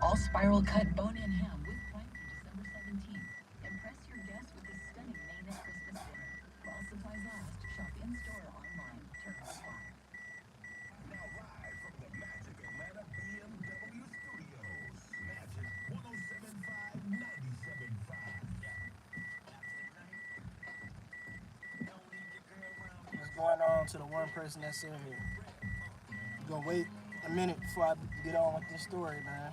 All spiral cut bone-in ham with Prime through December 17th. Impress your guests with this stunning Maine Christmas dinner. While supplies last, shop in-store or online. Terms apply. Now live from the Magic Atlanta BMW Studios. Magic 1075 97.5. What's going on to the one person that's in here? You gonna wait a minute before I get on with this story, man.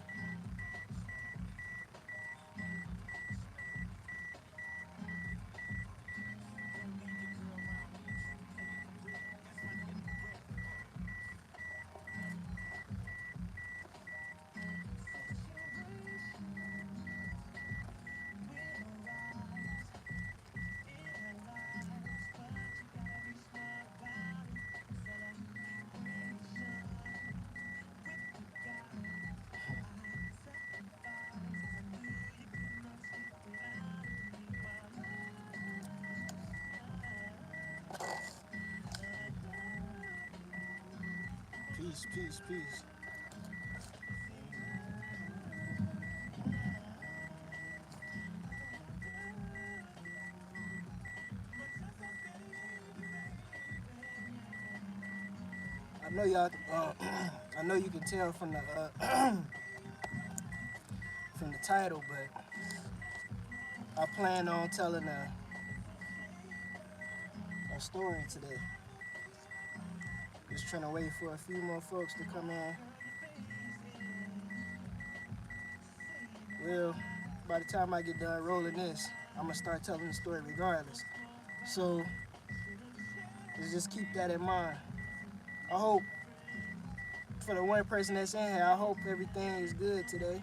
Peace, peace, peace. I know y'all. I know you can tell from the from the title, but I plan on telling a story today. Just trying to wait for a few more folks to come in. Well, by the time I get done rolling this, I'm gonna start telling the story regardless. So let's just keep that in mind. I hope for the one person that's in here, I hope everything is good today.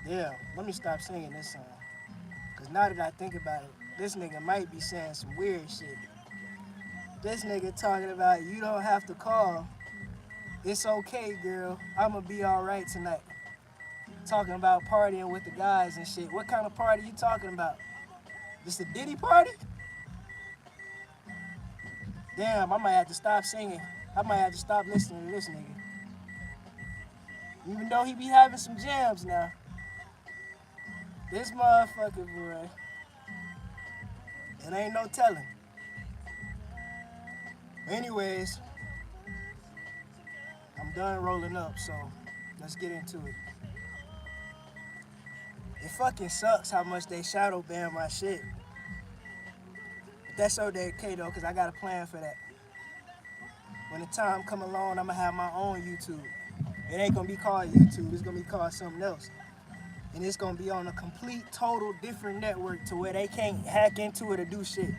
Yeah, let me stop singing this song. Cause now that I think about it, this nigga might be saying some weird shit. This nigga talking about you don't have to call. It's okay, girl. I'ma be alright tonight. Talking about partying with the guys and shit. What kind of party you talking about? This a Diddy party? Damn, I might have to stop singing. I might have to stop listening to this nigga. Even though he be having some jams now. This motherfucker, boy. It ain't no telling. Anyways, I'm done rolling up, so let's get into it. It fucking sucks how much they shadow ban my shit. But that's okay though, cause I got a plan for that. When the time come along, I'ma have my own YouTube. It ain't gonna be called YouTube, it's gonna be called something else. And it's gonna be on a complete, total different network to where they can't hack into it or do shit.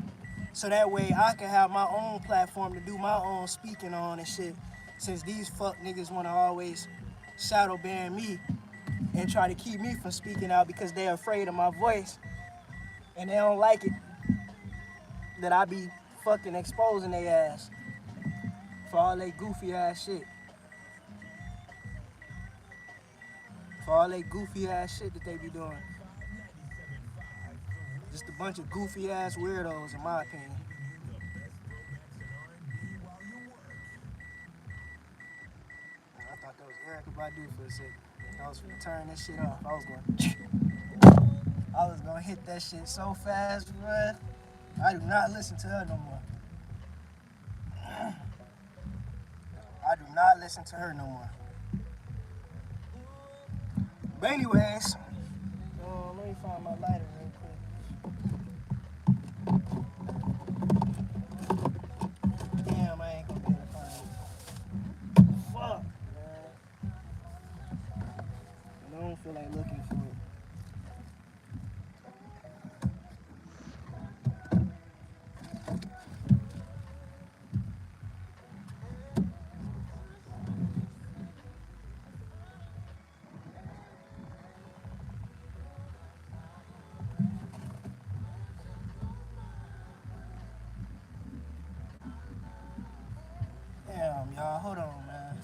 So that way I can have my own platform to do my own speaking on and shit. Since these fuck niggas wanna always shadow ban me and try to keep me from speaking out because they're afraid of my voice. And they don't like it that I be fucking exposing their ass for all they goofy ass shit. For all they goofy ass shit that they be doing. Just a bunch of goofy ass weirdos in my opinion. I thought that was Erykah Badu for a second. I was gonna turn this shit off. I was gonna hit that shit so fast, bruh. I do not listen to her no more. I do not listen to her no more. But anyways, let me find my lighter real quick. Damn, I ain't gonna be able to find it. Fuck, man. I don't feel like looking for it. Damn, y'all, hold on, man.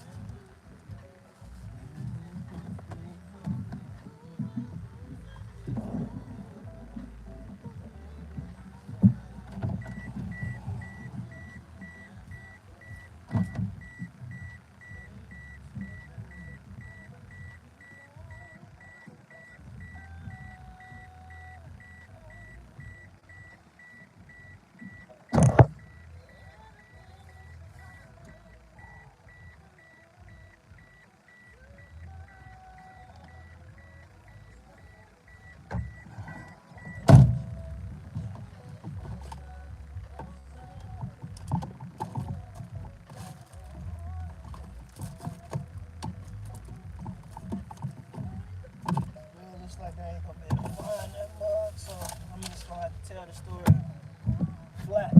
Looks like I ain't gonna be able to find that mug, so I'm just gonna have to tell the story flat.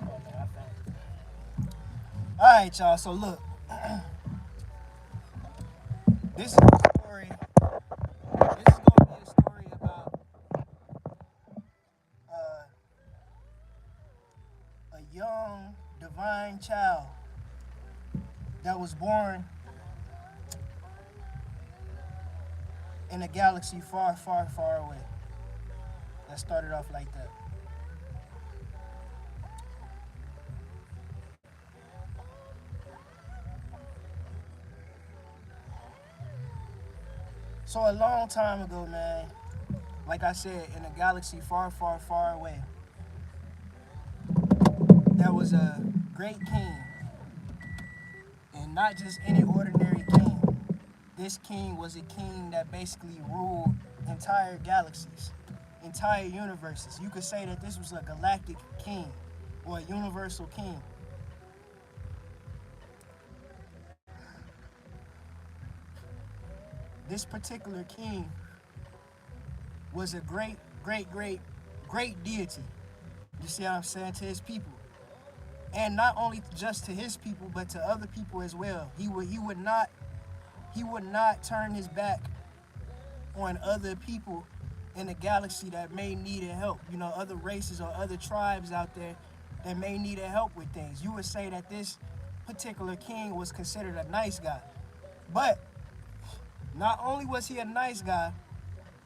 Oh, man, I found it. Alright, y'all, so look. This is a story. This is gonna be a story about a young divine child that was born in a galaxy far, far, far away. That started off like that. So a long time ago, man, like I said, in a galaxy far, far, far away, there was a great king. And not just any ordinary king. This king was a king that basically ruled entire galaxies, entire universes. You could say that this was a galactic king or a universal king. This particular king was a great, great, great, great deity. You see what I'm saying? To his people. And not only just to his people, but to other people as well. He would not turn his back on other people in the galaxy that may need help. You know, other races or other tribes out there that may need help with things. You would say that this particular king was considered a nice guy. But not only was he a nice guy,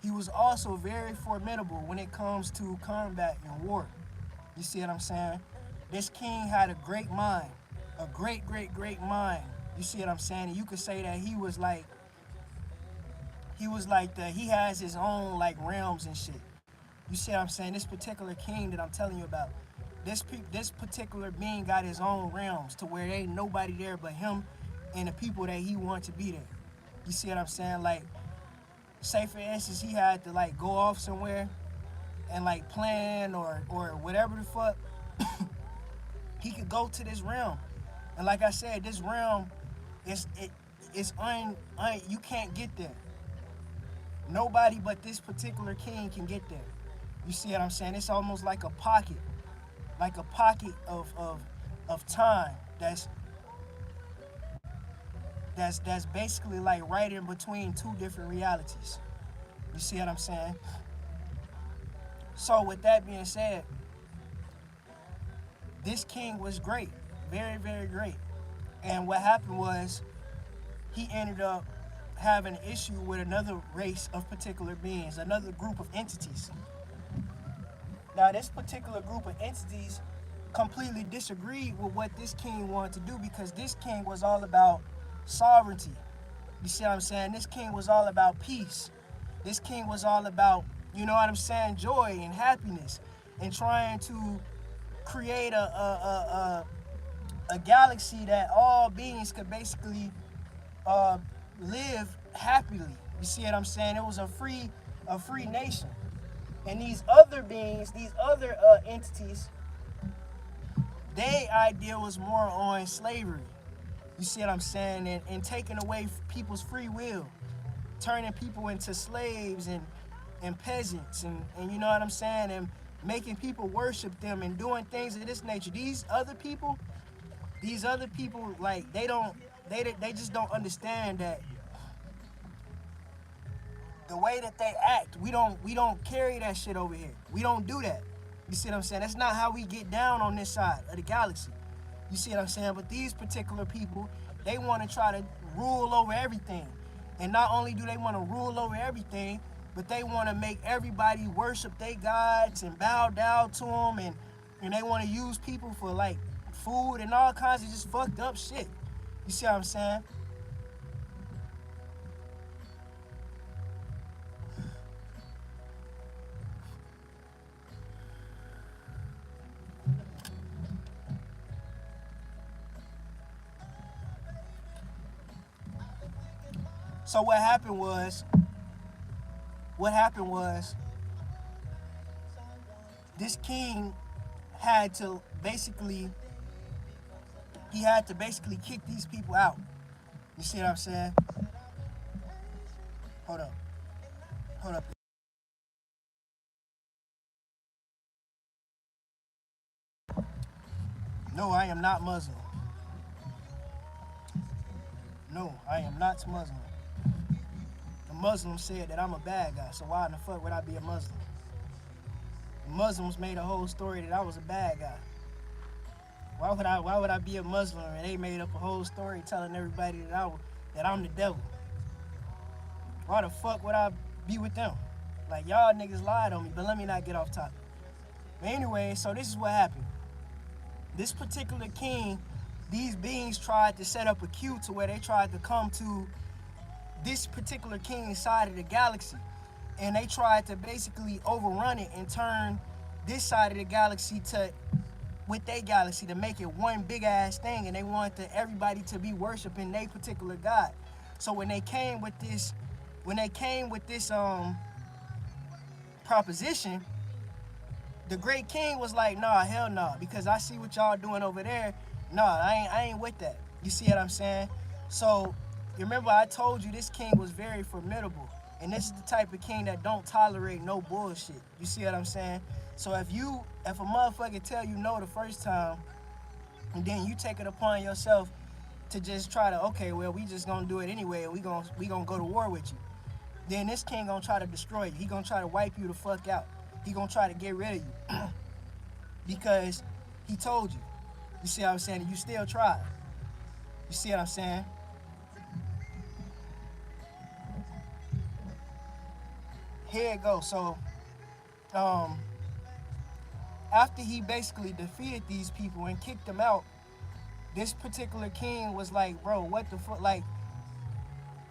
he was also very formidable when it comes to combat and war. You see what I'm saying? This king had a great mind, a great, great, great mind. You see what I'm saying? And you could say that he was like he has his own like realms and shit. You see what I'm saying? This particular king that I'm telling you about, this particular being got his own realms to where ain't nobody there but him and the people that he wants to be there. You see what I'm saying? Like, say for instance, he had to like go off somewhere and like plan or whatever the fuck. He could go to this realm, and like I said, this realm is you can't get there. Nobody but this particular king can get there. You see what I'm saying? It's almost like a pocket of time that's basically like right in between two different realities. You see what I'm saying? So with that being said, this king was great, very, very great. And what happened was he ended up having an issue with another race of particular beings, another group of entities. Now, this particular group of entities completely disagreed with what this king wanted to do, because this king was all about sovereignty. You see what I'm saying? This king was all about peace. This king was all about you know what I'm saying, joy and happiness, and trying to create a galaxy that all beings could basically uh, live happily. You see what I'm saying? It was a free nation. And these other beings, these other entities, their idea was more on slavery. You see what I'm saying? And taking away people's free will, turning people into slaves and peasants, and you know what I'm saying? And making people worship them and doing things of this nature. These other people, like, they just don't understand that the way that they act, we don't carry that shit over here. We don't do that. You see what I'm saying? That's not how we get down on this side of the galaxy. You see what I'm saying? But these particular people, they want to try to rule over everything. And not only do they want to rule over everything, but they want to make everybody worship their gods and bow down to them, and they want to use people for like food and all kinds of just fucked up shit. You see what I'm saying? So what happened was this king had to basically kick these people out. You see what I'm saying? Hold up. No, I am not Muslim. No, I am not Muslim. The Muslims said that I'm a bad guy, so why in the fuck would I be a Muslim? The Muslims made a whole story that I was a bad guy. Why would I be a Muslim, and they made up a whole story telling everybody that I'm the devil? Why the fuck would I be with them? Like, y'all niggas lied on me, but let me not get off topic. But anyway, so this is what happened. This particular king, these beings tried to set up a queue to where they tried to come to this particular king's side of the galaxy. And they tried to basically overrun it and turn this side of the galaxy with their galaxy, to make it one big ass thing, and they wanted everybody to be worshiping their particular god. So when they came with this proposition, the great king was like, nah, hell nah, because I see what y'all doing over there. Nah, I ain't with that. You see what I'm saying? So you remember I told you this king was very formidable, and this is the type of king that don't tolerate no bullshit. You see what I'm saying? So if a motherfucker tell you no the first time, and then you take it upon yourself to just try to, okay, well, we just gonna do it anyway, and we gonna go to war with you, then this king gonna try to destroy you. He gonna try to wipe you the fuck out. He gonna try to get rid of you because he told you. You see what I'm saying? And you still tried. You see what I'm saying? Here it goes. So, after he basically defeated these people and kicked them out, this particular king was like, bro, what the fuck? Like,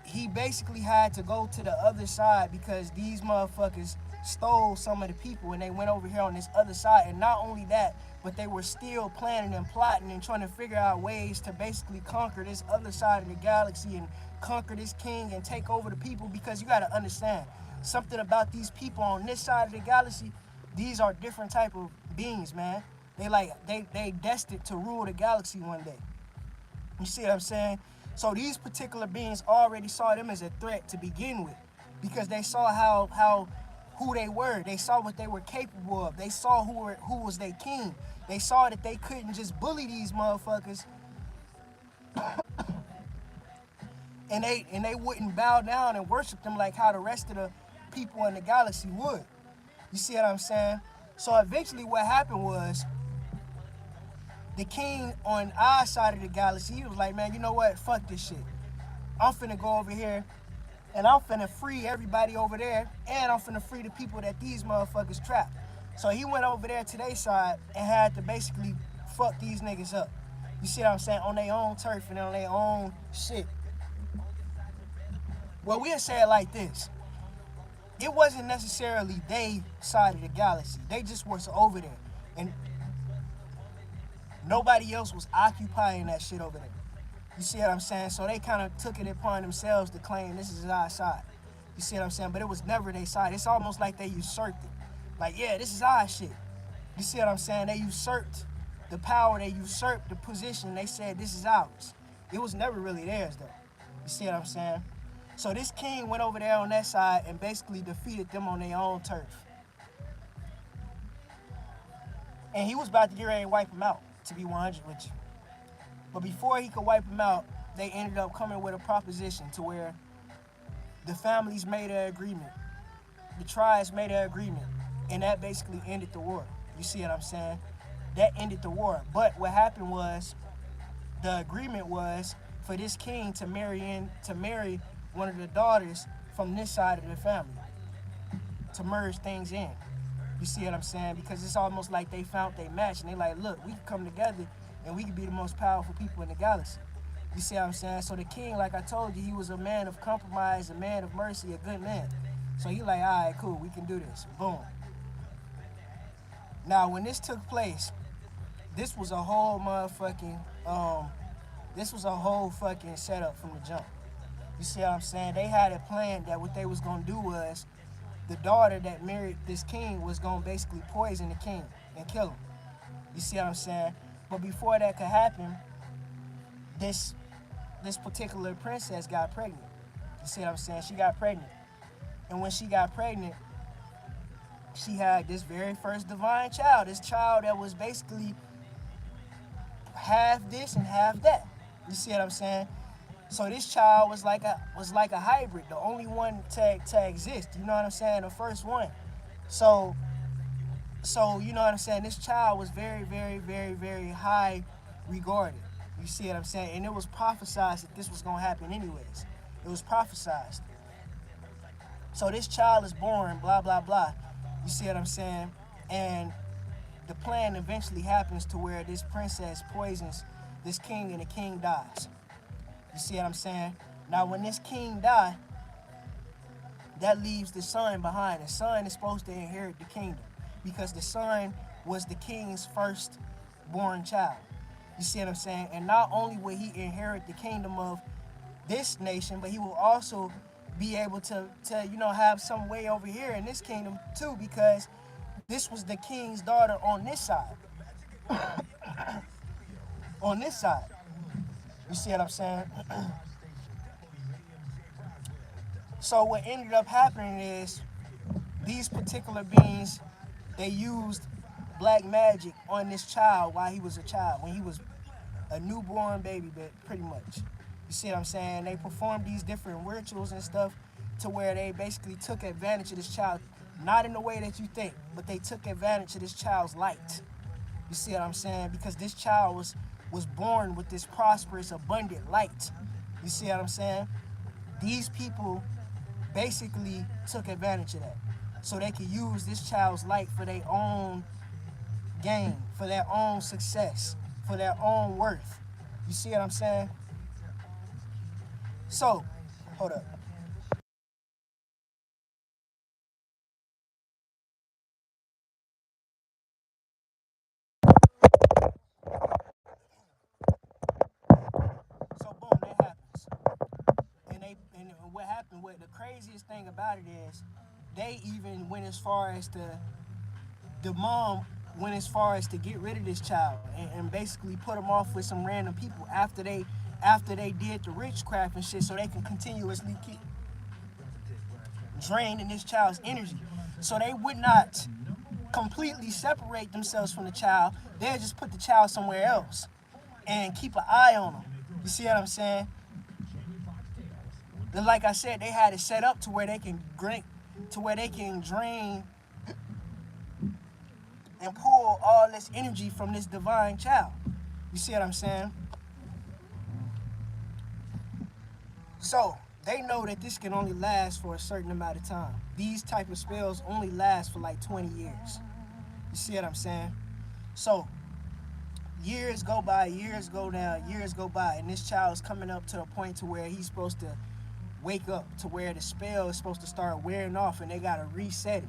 he basically had to go to the other side because these motherfuckers stole some of the people, and they went over here on this other side. And not only that, but they were still planning and plotting and trying to figure out ways to basically conquer this other side of the galaxy and conquer this king and take over the people. Because you got to understand something about these people on this side of the galaxy. These are different type of beings, man. They destined to rule the galaxy one day. You see what I'm saying? So these particular beings already saw them as a threat to begin with, because they saw who they were. They saw what they were capable of. They saw who was their king. They saw that they couldn't just bully these motherfuckers, and they wouldn't bow down and worship them like how the rest of the people in the galaxy would. You see what I'm saying? So eventually what happened was, the king on our side of the galaxy, he was like, man, you know what? Fuck this shit. I'm finna go over here, and I'm finna free everybody over there, and I'm finna free the people that these motherfuckers trapped. So he went over there to their side and had to basically fuck these niggas up. You see what I'm saying? On their own turf and on their own shit. Well, we'll say it like this. it wasn't necessarily they side of the galaxy. They just was over there, and nobody else was occupying that shit over there. You see what I'm saying? So they kind of took it upon themselves to claim this is our side. You see what I'm saying? But it was never their side. It's almost like they usurped it. Like, yeah, this is our shit. You see what I'm saying? They usurped the power. They usurped the position. They said this is ours. It was never really theirs, though. You see what I'm saying? So this king went over there on that side and basically defeated them on their own turf. And he was about to get ready to wipe them out, to be 100 with you. But before he could wipe them out, they ended up coming with a proposition to where the families made an agreement. The tribes made an agreement. And that basically ended the war. You see what I'm saying? That ended the war. But what happened was, the agreement was for this king to marry one of the daughters from this side of the family, to merge things in. You see what I'm saying? Because it's almost like they found their match and they like, look, we can come together and we can be the most powerful people in the galaxy. You see what I'm saying? So the king, like I told you, he was a man of compromise, a man of mercy, a good man. So he like, all right, cool, we can do this. Boom. Now, when this took place, this was a whole motherfucking, setup from the jump. You see what I'm saying? They had it planned that what they was gonna do was, the daughter that married this king was gonna basically poison the king and kill him. You see what I'm saying? But before that could happen, this particular princess got pregnant. You see what I'm saying? She got pregnant. And when she got pregnant, she had this very first divine child. This child that was basically half this and half that. You see what I'm saying? So this child was like a hybrid, the only one to exist. You know what I'm saying? The first one. So you know what I'm saying? This child was very, very, very, very high regarded. You see what I'm saying? And it was prophesied that this was gonna happen anyways. It was prophesied. So this child is born, blah, blah, blah. You see what I'm saying? And the plan eventually happens to where this princess poisons this king and the king dies. You see what I'm saying? Now, when this king died, that leaves the son behind. The son is supposed to inherit the kingdom because the son was the king's first born child. You see what I'm saying? And not only will he inherit the kingdom of this nation, but he will also be able to have some way over here in this kingdom too, because this was the king's daughter on this side. On this side. You see what I'm saying? So what ended up happening is these particular beings, they used black magic on this child while he was a child, when he was a newborn baby, but pretty much. You see what I'm saying? They performed these different rituals and stuff to where they basically took advantage of this child, not in the way that you think, but they took advantage of this child's light. You see what I'm saying? Because this child was born with this prosperous, abundant light. You see what I'm saying? These people basically took advantage of that so they could use this child's light for their own gain, for their own success, for their own worth. You see what I'm saying? So, hold up. So boom, that happens. And what happened, what the craziest thing about it is, they even went as far as the mom went as far as to get rid of this child and basically put him off with some random people after they did the witchcraft and shit, so they can continuously keep draining this child's energy. So they would not completely separate themselves from the child. They'd just put the child somewhere else and keep an eye on them. You see what I'm saying? Then, like I said, they had it set up to where they can drain and pull all this energy from this divine child. You see what I'm saying? So they know that this can only last for a certain amount of time. These type of spells only last for like 20 years. You see what I'm saying? So years go by, years go down, years go by, and this child is coming up to the point to where he's supposed to wake up to where the spell is supposed to start wearing off and they gotta reset it.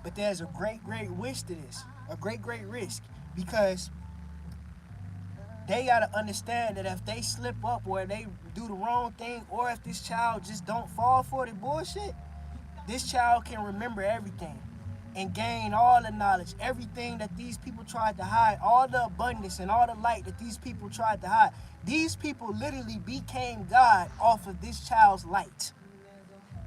But there's a great risk to this, a great risk, because they gotta understand that if they slip up or they do the wrong thing, or if this child just don't fall for the bullshit, this child can remember everything and gain all the knowledge, everything that these people tried to hide, all the abundance and all the light that these people tried to hide. These people literally became God off of this child's light.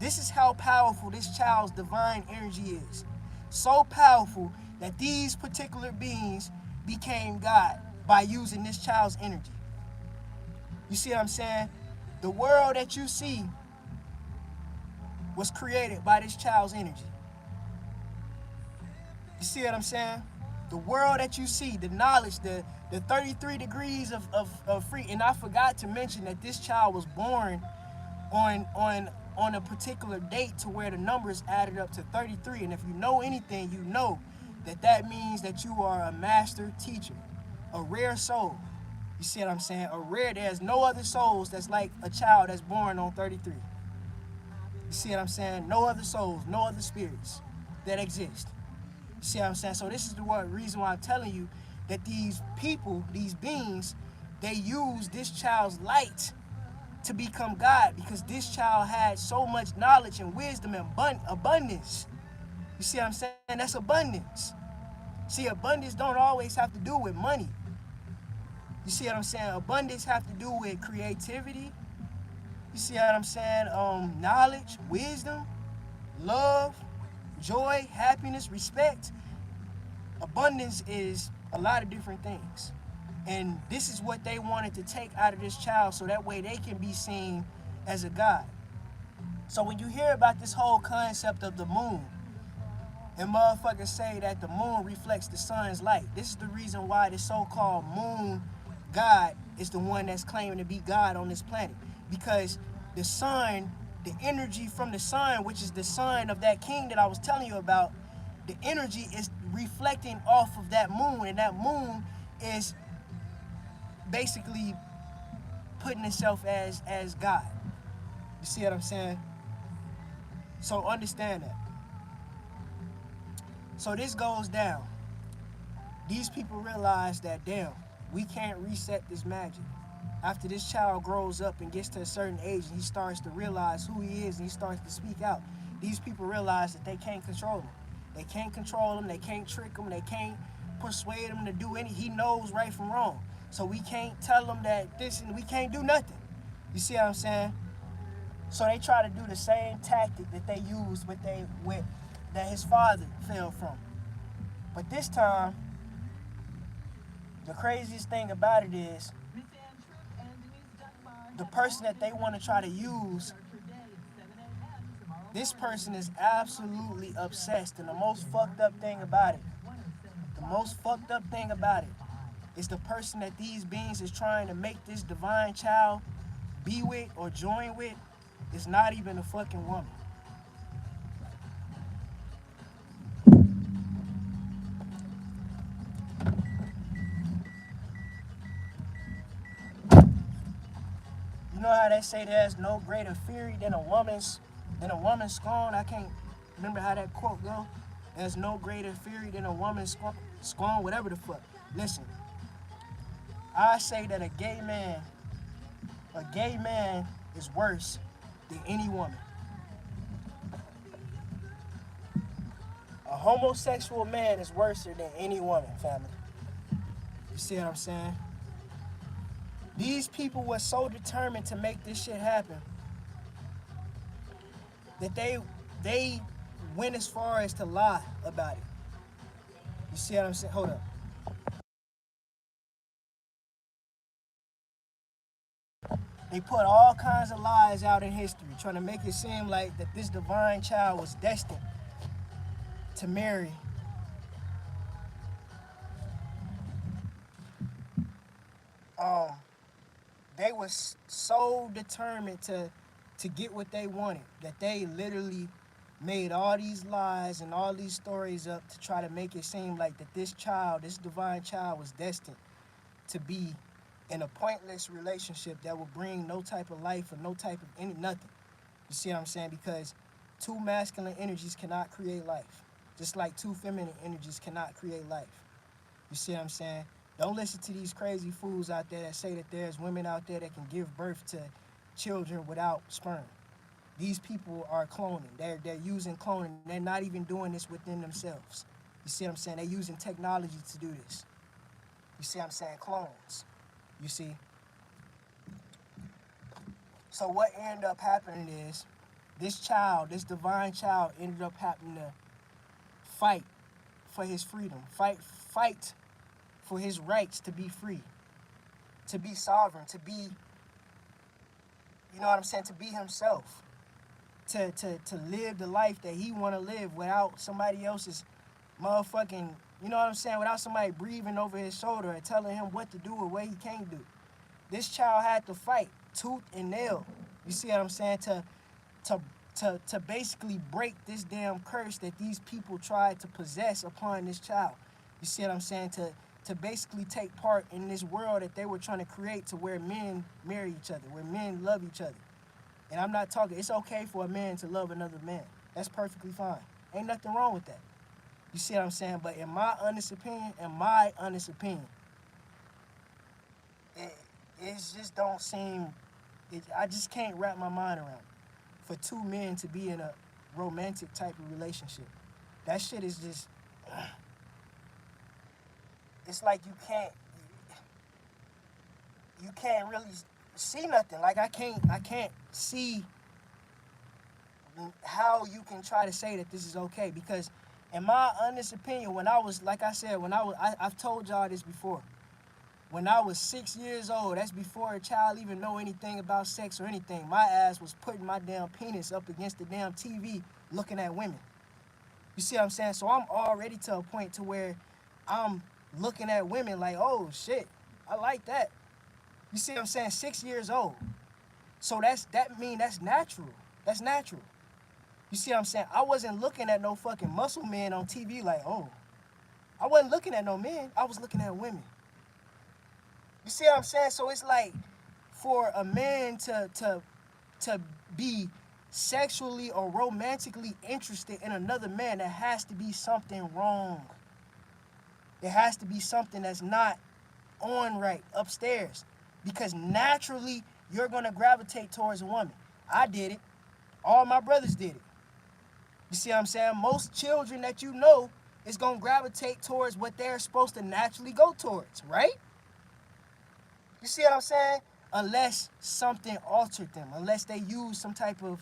This is how powerful this child's divine energy is. So powerful that these particular beings became God by using this child's energy. You see what I'm saying? The world that you see was created by this child's energy. You see what I'm saying? The world that you see, the knowledge, the 33 degrees of free. And I forgot to mention that this child was born on a particular date to where the numbers added up to 33. And if you know anything, you know that means that you are a master teacher, a rare soul. You see what I'm saying? There's no other souls that's like a child that's born on 33. You see what I'm saying? No other souls, no other spirits that exist. You see what I'm saying? So this is the reason why I'm telling you that these people, these beings, they use this child's light to become God, because this child had so much knowledge and wisdom and abundance. You see what I'm saying? That's abundance. See, abundance don't always have to do with money. You see what I'm saying? Abundance have to do with creativity. You see what I'm saying? Knowledge, wisdom, love, joy, happiness, respect. Abundance is a lot of different things. And this is what they wanted to take out of this child so that way they can be seen as a God. So when you hear about this whole concept of the moon, and motherfuckers say that the moon reflects the sun's light, this is the reason why the so-called moon God is the one that's claiming to be God on this planet. Because the sun, the energy from the sun, which is the son of that king that I was telling you about, the energy is reflecting off of that moon, and that moon is basically putting itself as God. You see what I'm saying? So understand that. So this goes down. These people realize that, damn, we can't reset this magic. After this child grows up and gets to a certain age and he starts to realize who he is and he starts to speak out, these people realize that they can't control him. They can't control him, they can't trick him, they can't persuade him to do anything. He knows right from wrong. So we can't tell him that this, and we can't do nothing. You see what I'm saying? So they try to do the same tactic that they used with that his father fell from. But this time, the craziest thing about it is the person that they want to try to use, this person is absolutely obsessed. And the most fucked up thing about it is the person that these beings is trying to make this divine child be with or join with is not even a fucking woman. You know how they say there's no greater fury than a woman's scorn? I can't remember how that quote go. There's no greater fury than a woman's scorn, whatever the fuck. Listen, I say that a gay man is worse than any woman. A homosexual man is worse than any woman, family. You see what I'm saying? These people were so determined to make this shit happen that they went as far as to lie about it. You see what I'm saying? Hold up. They put all kinds of lies out in history, trying to make it seem like that this divine child was destined to marry they was so determined to get what they wanted that they literally made all these lies and all these stories up to try to make it seem like that this divine child was destined to be in a pointless relationship that will bring no type of life or no type of nothing. You see what I'm saying? Because two masculine energies cannot create life. Just like two feminine energies cannot create life. You see what I'm saying? Don't listen to these crazy fools out there that say that there's women out there that can give birth to children without sperm. These people are cloning. They're using cloning. They're not even doing this within themselves. You see what I'm saying? They're using technology to do this. You see what I'm saying? Clones. You see? So what ended up happening is this child, this divine child, ended up having to fight for his freedom. Fight for his rights to be free, to be sovereign, to be, you know what I'm saying, to be himself, to live the life that he want to live without somebody else's motherfucking, you know what I'm saying, without somebody breathing over his shoulder and telling him what to do or what he can't do. This child had to fight tooth and nail. You see what I'm saying? To basically break this damn curse that these people tried to possess upon this child. You see what I'm saying? To basically take part in this world that they were trying to create, to where men marry each other, where men love each other. And I'm not talking, it's okay for a man to love another man. That's perfectly fine. Ain't nothing wrong with that. You see what I'm saying? But in my honest opinion, it just don't seem, I just can't wrap my mind around it. For two men to be in a romantic type of relationship. That shit is just, it's like you can't really see nothing. Like I can't see how you can try to say that this is okay, because in my honest opinion, when I was, like I said, I've told y'all this before. When I was 6 years old, that's before a child even know anything about sex or anything, my ass was putting my damn penis up against the damn TV looking at women. You see what I'm saying? So I'm already to a point to where I'm looking at women like, oh shit, I like that. You see what I'm saying? 6 years old. So that's natural. That's natural. You see what I'm saying? I wasn't looking at no fucking muscle men on TV like, oh. I wasn't looking at no men. I was looking at women. You see what I'm saying? So it's like, for a man to be sexually or romantically interested in another man, there has to be something wrong. There has to be something that's not on right upstairs. Because naturally, you're going to gravitate towards a woman. I did it. All my brothers did it. You see what I'm saying? Most children that you know is going to gravitate towards what they're supposed to naturally go towards, right? You see what I'm saying? Unless something altered them, unless they used some type of,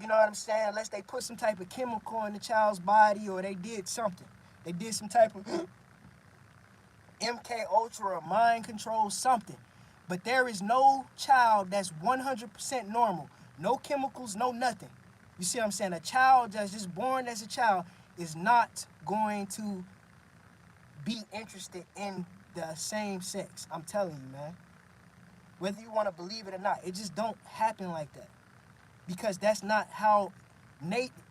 you know what I'm saying? Unless they put some type of chemical in the child's body, or they did something. They did some type of MK Ultra or mind control, something. But there is no child that's 100% normal. No chemicals, no nothing. You see what I'm saying? A child that's just born as a child is not going to be interested in the same sex. I'm telling you, man. Whether you want to believe it or not, it just don't happen like that. Because that's not how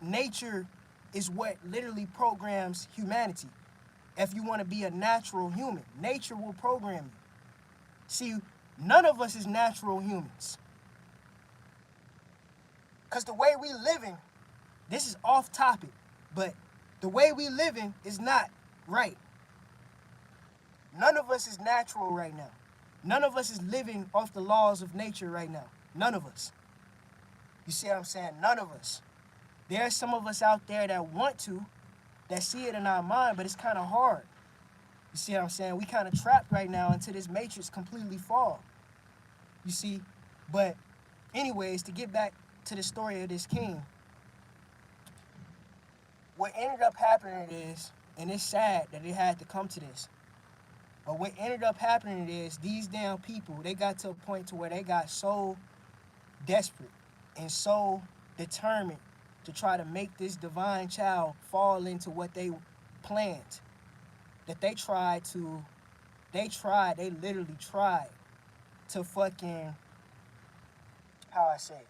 nature is, what literally programs humanity. If you want to be a natural human, nature will program you. See, none of us is natural humans. Because the way we living, this is off topic, but the way we living is not right. None of us is natural right now. None of us is living off the laws of nature right now. None of us. You see what I'm saying? None of us. There are some of us out there that want to, that see it in our mind, but it's kind of hard. You see what I'm saying? We kind of trapped right now into this matrix completely fall. You see? But anyways, to get back to the story of this king, what ended up happening is, and it's sad that it had to come to this, but what ended up happening is these damn people, they got to a point to where they got so desperate and so determined to try to make this divine child fall into what they planned, that they literally tried to fucking, how I say it,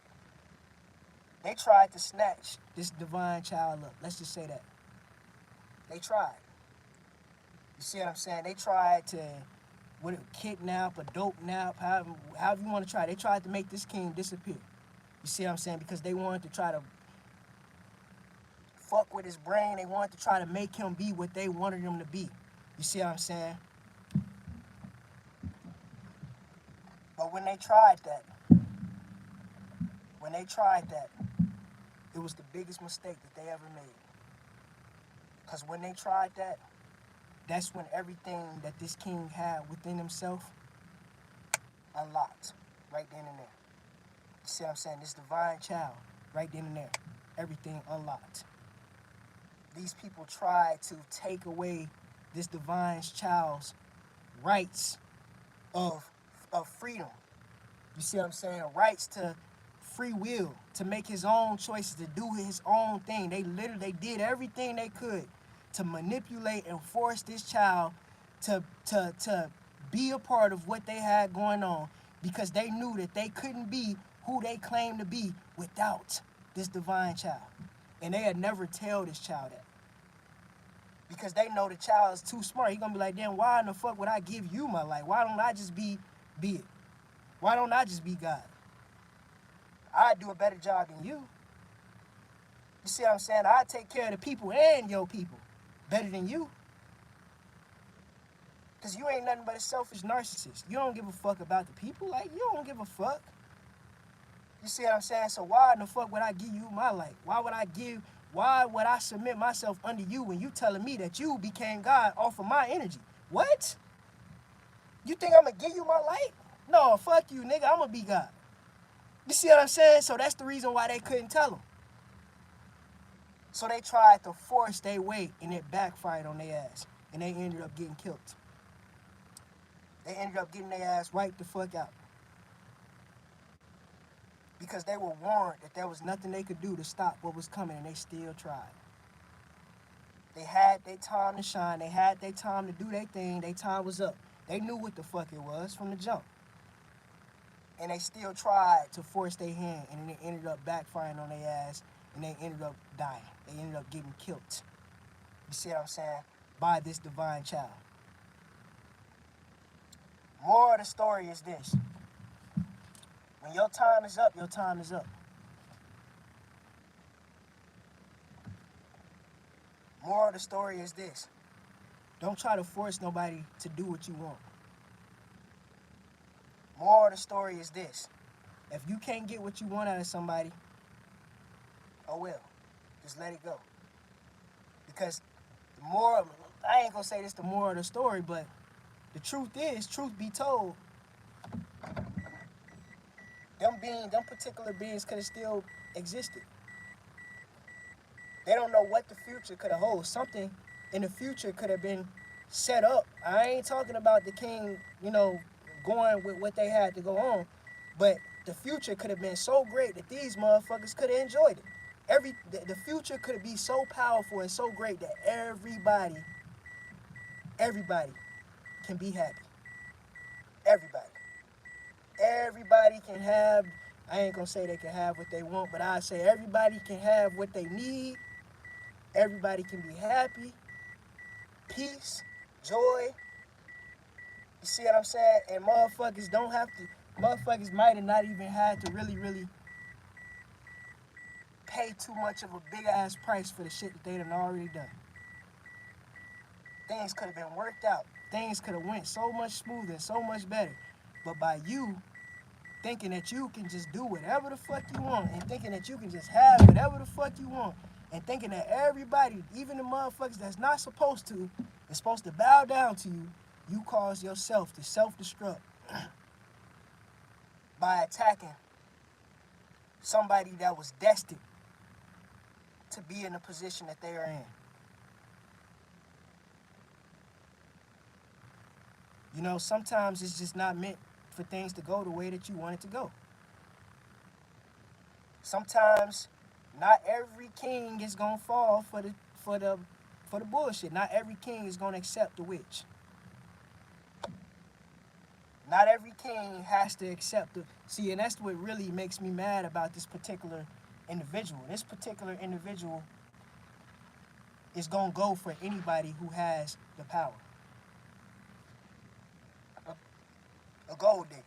they tried to snatch this divine child up. Let's just say that. They tried. You see what I'm saying? They tried to, kidnap, or dope nap, however you want to try. They tried to make this king disappear. You see what I'm saying? Because they wanted to try to fuck with his brain. They wanted to try to make him be what they wanted him to be. You see what I'm saying? But when they tried that, it was the biggest mistake that they ever made. Because when they tried that, that's when everything that this king had within himself unlocked right then and there. You see what I'm saying? This divine child, right then and there. Everything unlocked. These people tried to take away this divine child's rights of freedom. You see what I'm saying? Rights to free will, to make his own choices, to do his own thing. They did everything they could to manipulate and force this child to be a part of what they had going on, because they knew that they couldn't be who they claimed to be without this divine child. And they had never tell this child that. Because they know the child is too smart. He's gonna be like, damn, why in the fuck would I give you my life? Why don't I just be it? Why don't I just be God? I'd do a better job than you. You see what I'm saying? I take care of the people and your people better than you. Because you ain't nothing but a selfish narcissist. You don't give a fuck about the people. Like, you don't give a fuck. You see what I'm saying? So why in the fuck would I give you my life? Why would I submit myself under you when you telling me that you became God off of my energy? What? You think I'm going to give you my life? No, fuck you, nigga. I'm going to be God. You see what I'm saying? So that's the reason why they couldn't tell him. So they tried to force their way, and it backfired on their ass. And they ended up getting killed. They ended up getting their ass wiped the fuck out. Because they were warned that there was nothing they could do to stop what was coming, and they still tried. They had their time to shine. They had their time to do their thing. Their time was up. They knew what the fuck it was from the jump. And they still tried to force their hand, and then it ended up backfiring on their ass, and they ended up dying. They ended up getting killed. You see what I'm saying? By this divine child. Moral of the story is this. When your time is up, your time is up. Moral of the story is this. Don't try to force nobody to do what you want. Moral of the story is this. If you can't get what you want out of somebody, oh well. Just let it go. Because I ain't gonna say this the moral of the story, but the truth is, truth be told, them particular beings could have still existed. They don't know what the future could have hold. Something in the future could have been set up. I ain't talking about the king, going with what they had to go on, but the future could have been so great that these motherfuckers could have enjoyed it. The future could be so powerful and so great that everybody can be happy. Everybody can have, I ain't gonna say they can have what they want, but I say everybody can have what they need. Everybody can be happy, peace, joy. You see what I'm saying? And motherfuckers might have not even had to really pay too much of a big ass price for the shit that they done already done. Things could have been worked out. Things could have went so much smoother and so much better. But by you thinking that you can just do whatever the fuck you want, and thinking that you can just have whatever the fuck you want, and thinking that everybody, even the motherfuckers that's not supposed to, is supposed to bow down to you, you cause yourself to self-destruct by attacking somebody that was destined to be in the position that they are in. Sometimes it's just not meant for things to go the way that you want it to go. Sometimes not every king is gonna fall for the bullshit. Not every king is gonna accept the witch. Not every king has to accept the... See, and that's what really makes me mad about this particular individual. This particular individual is gonna go for anybody who has the power. A gold digger.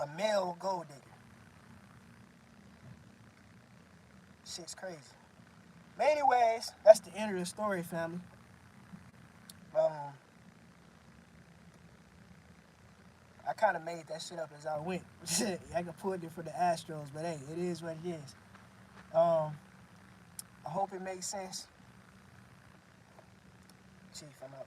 A male gold digger. shit's crazy. But anyways, that's the end of the story, family. I kind of made that shit up as I went. I could pull it for the Astros, but hey, it is what it is. I hope it makes sense. Chief, I'm out.